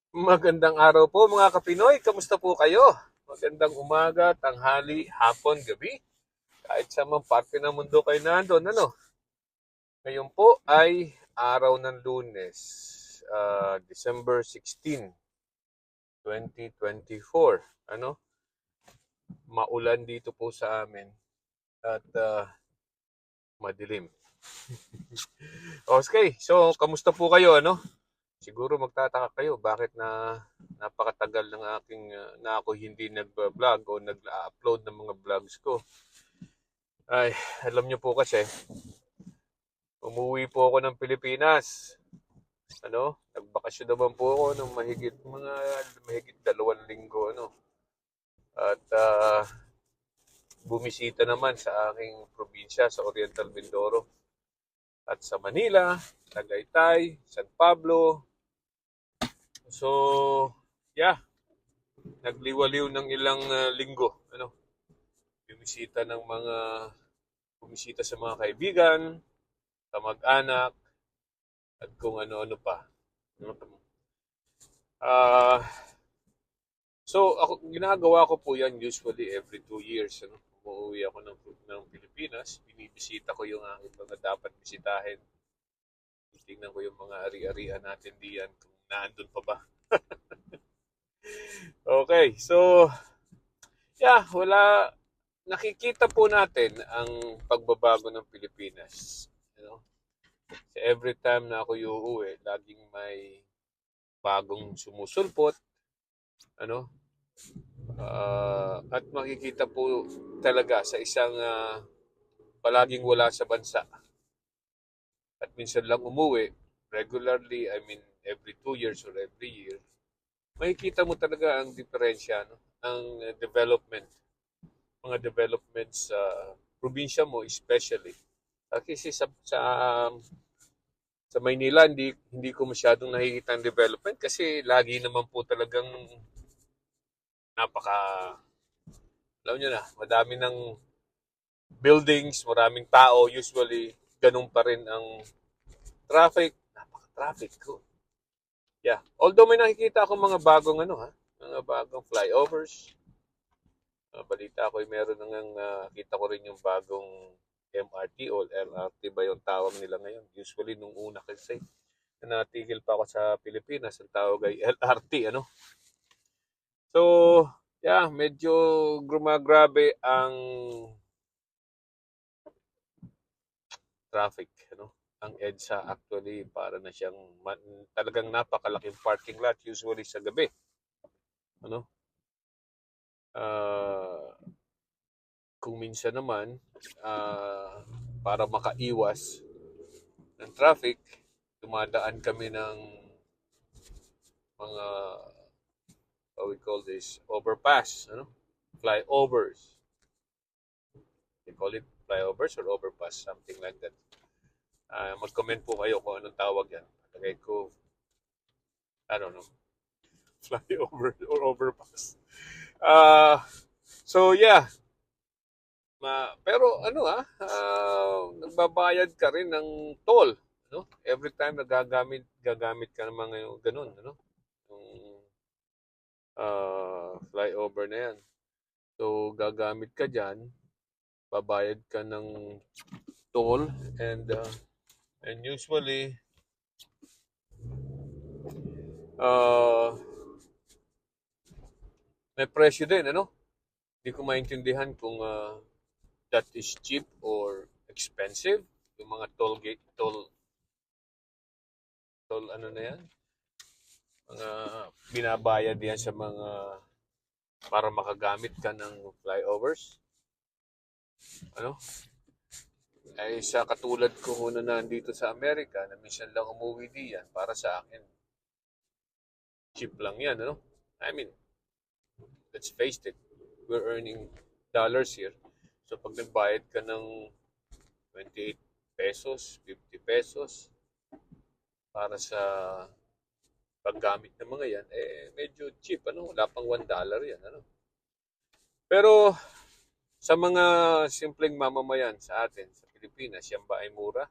Magandang araw po mga Kapinoy. Kamusta po kayo? Magandang umaga, tanghali, hapon, gabi. Kahit sa mga parte ng mundo kayo nandun, ano? Ngayon po ay araw ng Lunes, December 16, 2024. Ano? Maulan dito po sa amin at madilim. Okay, so kamusta po kayo, ano? Siguro magtataka kayo bakit napakatagal ng aking na ako hindi nag-vlog o nag-upload ng mga vlogs ko. Ay, alam niyo po kasi, umuwi po ako ng Pilipinas. Ano, nagbakasyon naman po ako ng mahigit 2 linggo, ano. At bumisita naman sa aking probinsya sa Oriental Mindoro at sa Manila, Tagaytay, San Pablo. So, yeah, nagliwaliw ng ilang linggo, ano. Bumisita ng mga bumisita sa mga kaibigan, kamag-anak, at kung ano-ano pa. Ah, so ako ginagawa ko po 'yan usually every 2 years, ano. Umuuwi ako ng Pilipinas, binibisita ko yung aking mga dapat bisitahin. Titingnan ko yung mga ari-arian natin diyan kung naandun pa ba. Okay, so yeah, nakikita po natin ang pagbabago ng Pilipinas. You know, every time na ako uuwi, laging may bagong sumusulpot, ano, at makikita po talaga sa isang palaging wala sa bansa at minsan lang umuwi, regularly, I mean every 2 years or every year, makikita mo talaga ang diferensya, no? Ang mga developments sa probinsya mo especially. Kasi sa Maynila, hindi ko masyadong nakikita ang development kasi lagi naman po talagang napaka, alam nyo na, madami ng buildings, maraming tao, usually ganun pa rin ang traffic, napaka-traffic ko. Yeah. Although may nakikita ako mga bagong mga bagong flyovers. Balita ko meron nang kita ko rin yung bagong MRT o LRT ba yung tawag nila ngayon. Usually nung una kasi na natigil pa ako sa Pilipinas, ang tawag ay LRT, ano. So, yeah, medyo grumagrabe ang traffic, ano. Ang EDSA actually para na siyang talagang napakalaking parking lot usually sa gabi, ano. Ah, kung minsan naman para makaiwas ng traffic, dumadaan kami ng mga what we call this overpass, ano? Flyovers. They call it flyovers or overpass, something like that. Mag-comment po kayo kung anong tawag yan. Tagay ko, I don't know, flyover or overpass. Uh, so yeah, pero nagbabayad ka rin ng toll, no? Every time gagamit ka ng mga ganun, ano? Yung flyover na yan. So gagamit ka diyan, babayad ka ng toll and usually uh, may presyo din, ano? Hindi ko maintindihan kung that is cheap or expensive. Yung mga toll ano na yan, mga binabayad yan sa mga para makagamit ka ng flyovers, ano. Ay sa katulad ko muna na nandito sa Amerika na minsan lang umuwi diyan, para sa akin cheap lang yan, ano. I mean, let's face it, we're earning dollars here. So pag nagbayad ka ng 28 pesos, 50 pesos para sa paggamit ng mga yan, medyo cheap, ano. Wala pang $1 yan, ano. Pero sa mga simpleng mamamayan sa atin, sa Pilipinas, yan ba ay mura?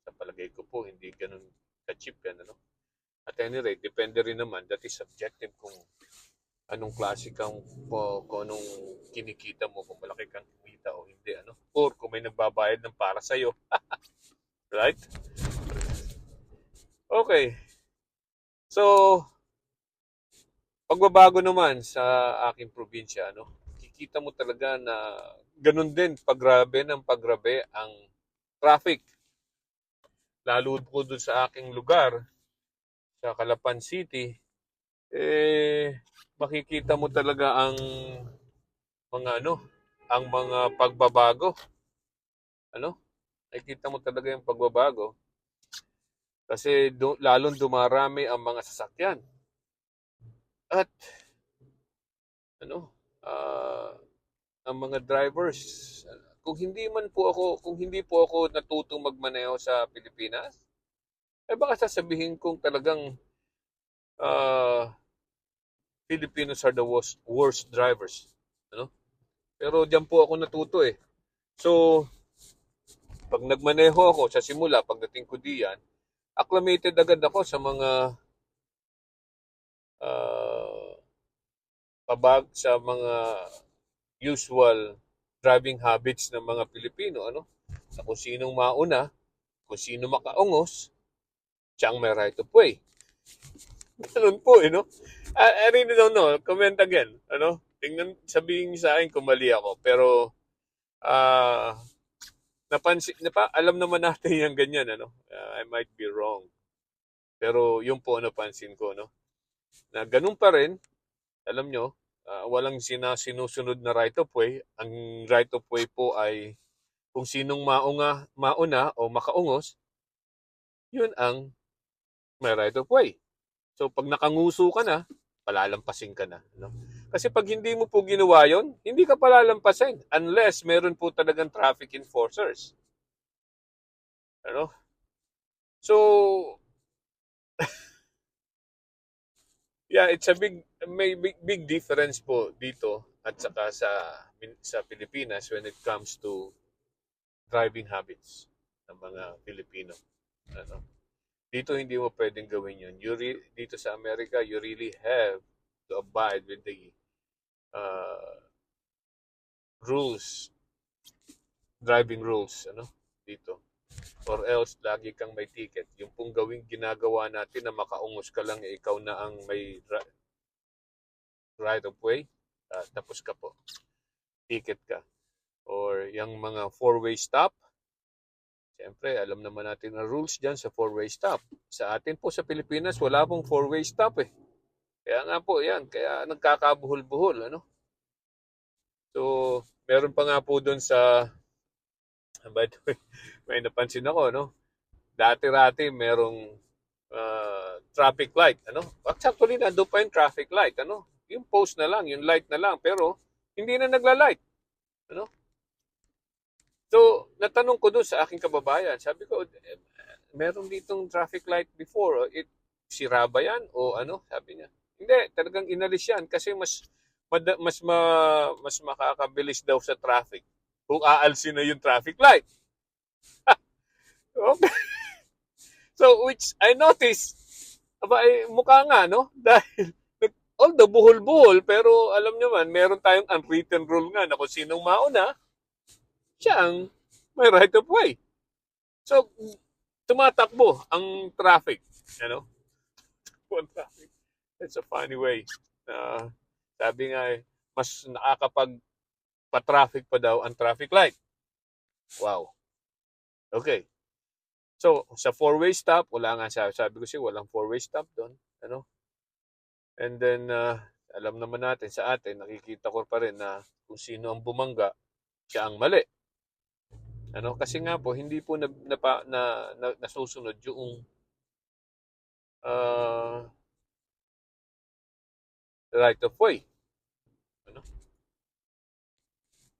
Sa palagay ko po, hindi ganun ka-cheap yan, ano. At at any rate, depende rin naman, that is subjective kung anong klase kang, kung anong kinikita mo, kung malaki kang kumita o hindi, ano? Or kung may nagbabayad ng para sa'yo. Right? Okay. So, pagbabago naman sa aking probinsya, ano? Kikita mo talaga na ganun din, pagrabe ang traffic. Lalo po dun sa aking lugar, sa Calapan City, makikita mo talaga ang ang mga pagbabago. Ano? Nakikita mo talaga yung pagbabago kasi lalong dumarami ang mga sasakyan. At ano, ang mga drivers, kung hindi po ako natutong magmaneho sa Pilipinas, baka sasabihin kong talagang uh, Filipinos are the worst drivers. Ano? Pero diyan po ako natuto eh. So, pag nagmaneho ako sa simula, pagdating ko diyan, acclimated agad ako sa mga uh, sa mga usual driving habits ng mga Pilipino, ano? Na kung sinong mauna, kung sino makaungos, siya ang may right of way. Ganun po, no? I really don't know. Comment again, ano? Sabihin sa akin kung mali ako. Pero, alam naman natin yung ganyan, ano? I might be wrong. Pero, yun po napansin ko, no? Na ganun pa rin, alam nyo, walang sinusunod na right of way. Ang right of way po ay kung sinong mauna o makaungos, yun ang may right of way. So pag nakanguso ka na, palalampasin ka na. No? Kasi pag hindi mo po ginawa yun, hindi ka palalampasin unless meron po talagang traffic enforcers. Ano? So, yeah, it's a big difference po dito at saka sa Pilipinas when it comes to driving habits ng mga Pilipino. Ano? Dito hindi mo pwedeng gawin yun. Dito sa Amerika, you really have to abide with the uh, rules, driving rules, ano, dito. Or else, lagi kang may ticket. Yung pong ginagawa natin na makaungos ka lang, ikaw na ang may right of way, tapos ka po. Ticket ka. Or yung mga four-way stop, siyempre, alam naman natin ang rules dyan sa four-way stop. Sa atin po sa Pilipinas, wala pong four-way stop eh. Kaya nga po, yan. Kaya nagkakabuhol-buhol, ano? So, meron pa nga po doon by the way, may napansin ako, no? Dati-rati merong traffic light, ano? Actually, nandun pa yung traffic light, ano? Yung post na lang, yung light na lang, pero hindi na nagla-light, ano? So, natanong ko doon sa aking kababayan, sabi ko, meron ditong traffic light before, sira ba yan? O ano? Sabi niya, hindi, talagang inalis yan kasi mas makakabilis daw sa traffic kung aalsin na yung traffic light. Okay. So, which I noticed, mukha nga, no? Dahil, although buhol-buhol, pero alam nyo man, meron tayong unwritten rule nga na kung sinong mauna, siya ang may right of way. So, tumatakbo ang traffic. Ano? Traffic. It's a funny way. Sabi nga, mas nakakapag-traffic pa daw ang traffic light. Wow. Okay. So, sa four-way stop, wala nga sabi ko siya, walang four-way stop doon. Ano? And then, alam naman natin sa atin, nakikita ko pa rin na kung sino ang bumangga, siya ang mali. Ano? Kasi nga po, hindi po nasusunod yung right of way. Ano?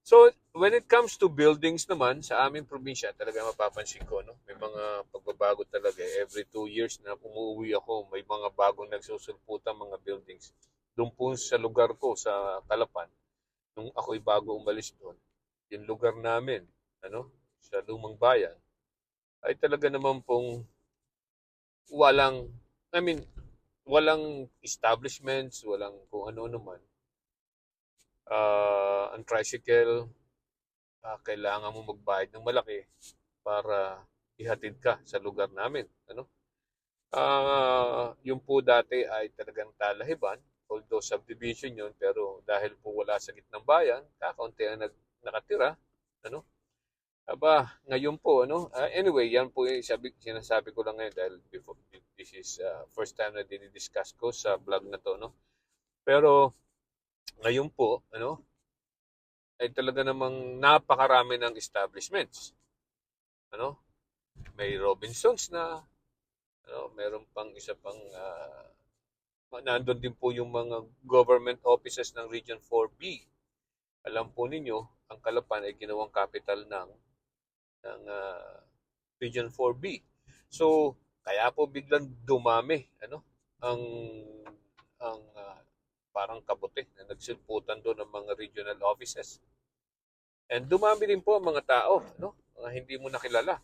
So, when it comes to buildings naman, sa aming probinsya, talaga mapapansin ko, no? May mga pagbabago talaga. Every 2 years na umuwi ako, may mga bagong nagsusulputan mga buildings. Doon po sa lugar ko, sa Calapan, nung ako'y bago umalis doon, yung lugar namin, ano, sa Lumang Bayan, ay talaga naman pong walang establishments, walang kung ano-ano man. Ang tricycle, kailangan mo magbayad ng malaki para ihatid ka sa lugar namin. Ano? Yung po dati ay talagang talahiban, although subdivision yun, pero dahil po wala sa gitnang bayan, kakaunti ang nakatira. Ano? Ngayon po, ano? Anyway, yan po yung sinasabi ko lang ngayon dahil this is first time na dinidiscuss ko sa vlog na to, no? Pero ngayon po, ano, ay talaga namang napakarami ng establishments. Ano? May Robinsons na, ano, meron pang isa pang nandun din po yung mga government offices ng Region 4B. Alam po ninyo, ang Calapan ay ginawang capital ng Region 4B. So, kaya po biglang dumami ano ang parang kabuti na nagsilputan doon ng mga regional offices. And dumami din po ang mga tao, no? Mga hindi mo nakilala.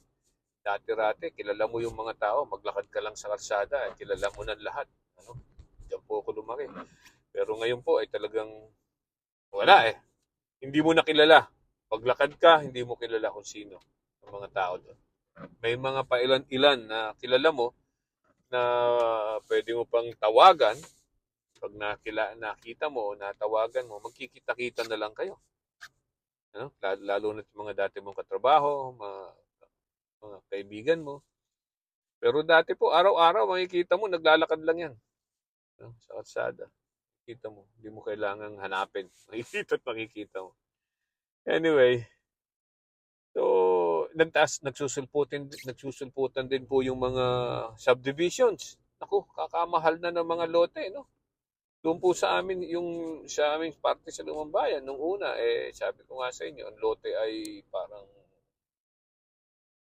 Dati-rati, kilala mo yung mga tao, maglakad ka lang sa kalsada, kilala mo na lahat. Ano? Diyan po ako lumaki. Pero ngayon po ay talagang wala eh. Hindi mo nakilala. Paglakad ka, hindi mo kilala kung sino ang mga tao doon. May mga pailan-ilan na kilala mo na pwede mo pang tawagan. Pag nakita mo o natawagan mo, magkikita-kita na lang kayo. Ano? Lalo na yung mga dati mong katrabaho, mga kaibigan mo. Pero dati po, araw-araw, makikita mo, naglalakad lang yan. No? Sa kalsada. Makikita mo. Hindi mo kailangang hanapin. Makikita at makikita mo. Anyway, so, nagsusulputan din po yung mga subdivisions. Naku, kakamahal na ng mga lote, no? Doon po sa amin, sa aming parte sa Lumang Bayan, nung una, sabi ko nga sa inyo, ang lote ay parang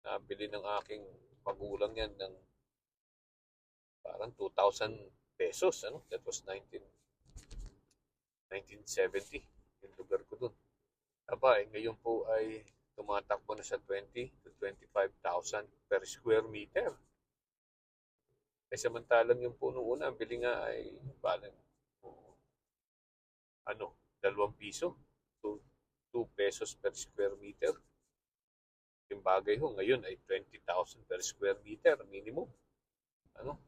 nabili ng aking magulang yan ng parang 2,000 pesos. Ano? That was 1970, yung lugar ko doon. Ngayon po ay tumatakbo na sa 20 to 25,000 per square meter. Samantalang yung po noong una, ang bili nga ay parang 2 piso, 2 pesos per square meter. Yung bagay ho, ngayon ay 20,000 per square meter, minimum. Ano?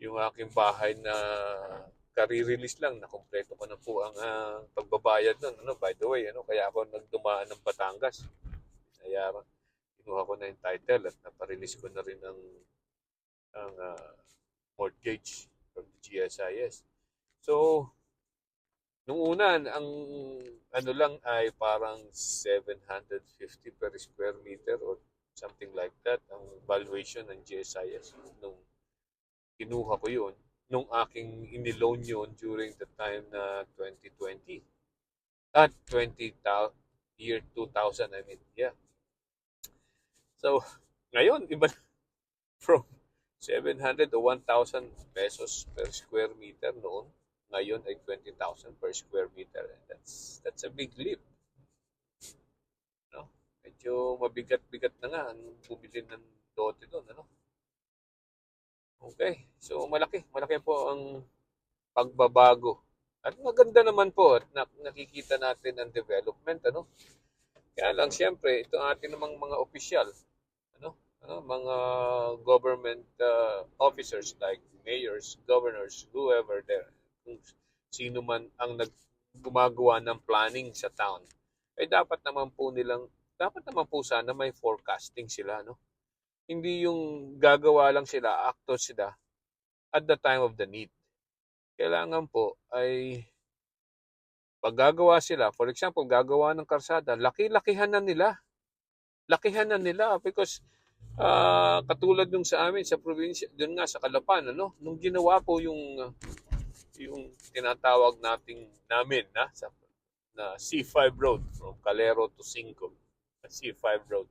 Yung aking bahay na kare-release lang, na kompleto ko na po ang pagbabayad nun. Ano, by the way, kaya ako nagdumaan ng Batangas. Kaya kinuha ko na yung title at naparelease ko na rin ang mortgage from the GSIS. So, nung una, ang lang ay parang 750 per square meter or something like that ang valuation ng GSIS nung kinuha ko yun, nung aking iniloan yun during the time na 2020. At year 2000, I mean, yeah. So, ngayon, iba from 700 to 1,000 pesos per square meter noon. Ngayon ay 20,000 per square meter. That's a big leap. No? Medyo mabigat-bigat na nga ang bumili ng lote doon. Ano? Okay. So, malaki po ang pagbabago. At maganda naman po at nakikita natin ang development. Ano? Kaya lang, siyempre, ito ating namang mga opisyal. Mga government officers like mayors, governors, whoever there, kung sino man ang gumagawa ng planning sa town, dapat naman po sana may forecasting sila, no? Hindi yung gagawa lang sila, actor sila at the time of the need. Kailangan po ay pag gagawa sila, for example, gagawa ng karsada, lakihan na nila because katulad nung sa amin sa probinsya, doon nga sa Calapan, nung ginawa po yung tinatawag namin na C5 road from Calero to Cinco, C5 road.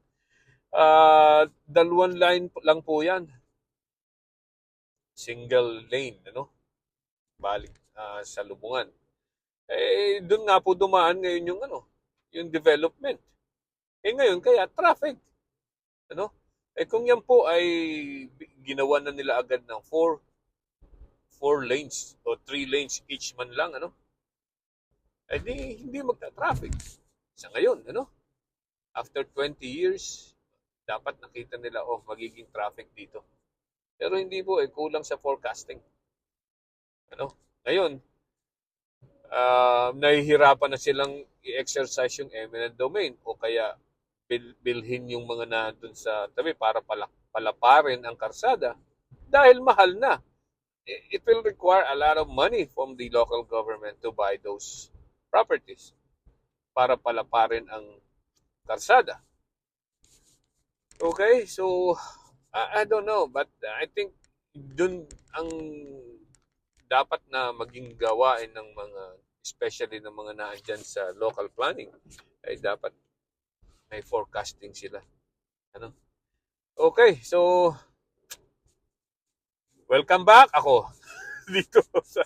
2 line lang po 'yan. Single lane, balik sa Lubungan. Doon nga po dumaan ngayon yung development. Ngayon kaya traffic. Kung yan po ay ginawa na nila agad ng 4 4 lanes o 3 lanes each man lang, ano? Eh di, hindi magta-traffic. Sa ngayon, ano? After 20 years, dapat nakita nila, oh, magiging traffic dito. Pero hindi po, kulang sa forecasting. Ano? Ngayon, nahihirapan na silang i-exercise yung eminent domain o kaya bilhin yung mga nandun sa tabi para palaparin ang karsada dahil mahal na. It will require a lot of money from the local government to buy those properties para palaparin ang karsada. Okay, so I don't know, but I think dun ang dapat na maging gawain ng mga, especially ng mga naandyan sa local planning, ay dapat may forecasting sila. Ano? Okay, so welcome back ako dito sa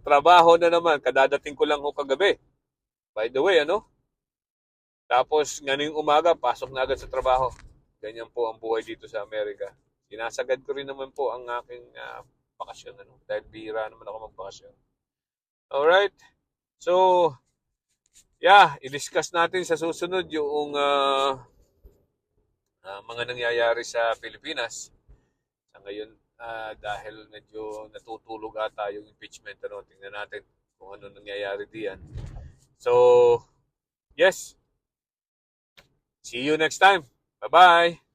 trabaho na naman. Kadadating ko lang ho kagabi. By the way, ano? Tapos ngayong umaga, pasok na agad sa trabaho. Ganyan po ang buhay dito sa Amerika. Sinasagad ko rin naman po ang aking bakasyon. Ano? Dahil bihira naman ako magbakasyon. Alright. So, yeah, i-discuss natin sa susunod yung mga nangyayari sa Pilipinas. Sa ngayon, dahil medyo natutulog ata yung impeachment, ano, tingnan natin kung ano nangyayari diyan. So, yes. See you next time. Bye-bye.